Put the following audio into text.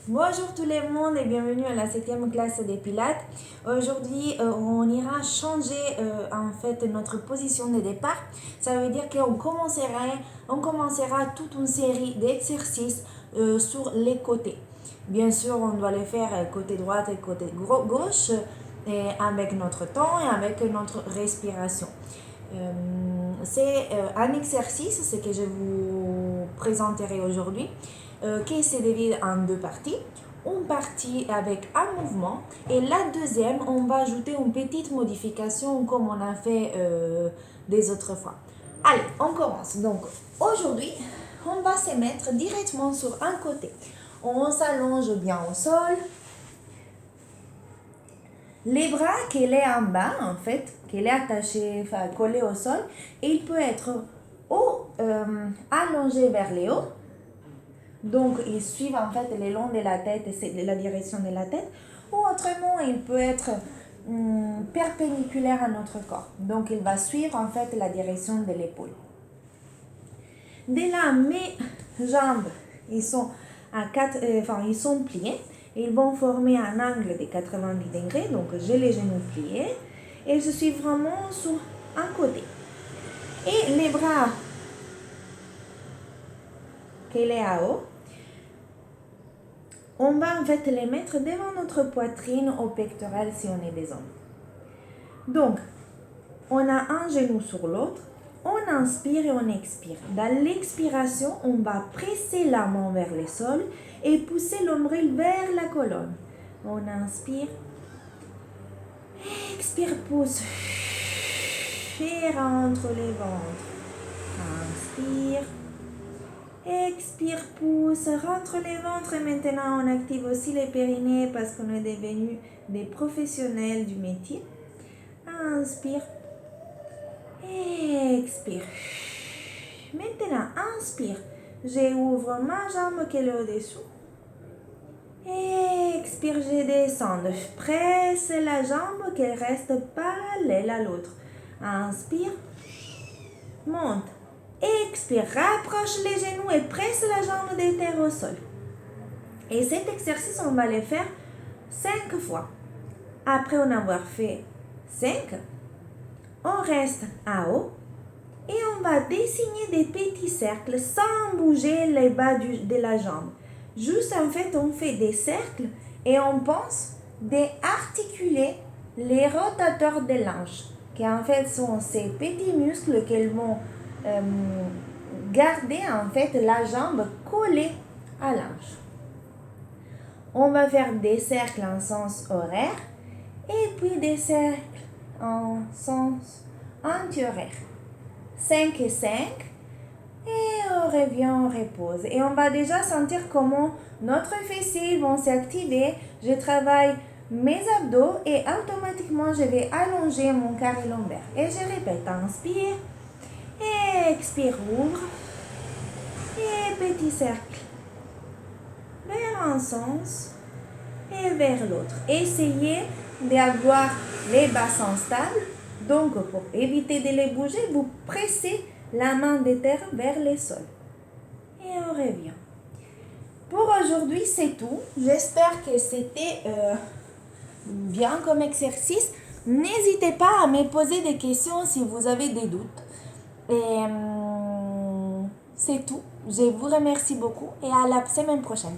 Bonjour tout le monde et bienvenue à la 7e classe des Pilates. Aujourd'hui, on ira changer en fait notre position de départ. Ça veut dire qu'on commencera toute une série d'exercices sur les côtés. Bien sûr, on doit les faire côté droite et côté gauche avec notre temps et avec notre respiration. C'est un exercice, ce que je vous présenterai aujourd'hui, qui se divise en deux parties. Une partie avec un mouvement et la deuxième, on va ajouter une petite modification comme on a fait des autres fois. Allez, on commence. Donc, aujourd'hui, on va se mettre directement sur un côté. On s'allonge bien au sol. Les bras qu'elle est en bas, en fait, qu'elle est attachée, enfin collée au sol, et il peut être allongé vers le haut. Donc, ils suivent en fait le long de la tête et c'est la direction de la tête. Ou autrement, il peut être perpendiculaire à notre corps. Donc, il va suivre en fait la direction de l'épaule. De là, mes jambes, ils sont pliés. Ils vont former un angle de 90 degrés. Donc, j'ai les genoux pliés. Et je suis vraiment sur un côté. Et les bras, qu'elle est à haut, on va en fait les mettre devant notre poitrine au pectoral si on est des hommes. Donc, on a un genou sur l'autre, on inspire et on expire. Dans l'expiration, on va presser la main vers le sol et pousser l'ombrelle vers la colonne. On inspire, expire, pousse, et rentre les ventres. Inspire. Expire, pousse, rentre les ventres et maintenant on active aussi les périnées parce qu'on est devenus des professionnels du métier. Inspire. Expire. Maintenant, inspire. J'ouvre ma jambe qui est au-dessous. Expire, je descends. Presse la jambe qu'elle reste parallèle à l'autre. Inspire. Monte. Expire, rapproche les genoux et presse la jambe de terre au sol. Et cet exercice, on va le faire 5 fois. Après en avoir fait 5, on reste à haut et on va dessiner des petits cercles sans bouger les bas de la jambe. Juste en fait, on fait des cercles et on pense d'articuler les rotateurs des hanches, qui en fait sont ces petits muscles qu'ils vont garder en fait la jambe collée à l'hanche. On va faire des cercles en sens horaire et puis des cercles en sens anti-horaire. 5 et 5 et on revient, on repose. Et on va déjà sentir comment notre fessiers vont s'activer. Je travaille mes abdos et automatiquement je vais allonger mon carré lombaire. Et je répète, inspire. Expire, ouvre. Et petit cercle. Vers un sens et vers l'autre. Essayez d'avoir les bassins stables. Donc, pour éviter de les bouger, vous pressez la main de terre vers le sol. Et on revient. Pour aujourd'hui, c'est tout. J'espère que c'était bien comme exercice. N'hésitez pas à me poser des questions si vous avez des doutes. Et c'est tout. Je vous remercie beaucoup et à la semaine prochaine.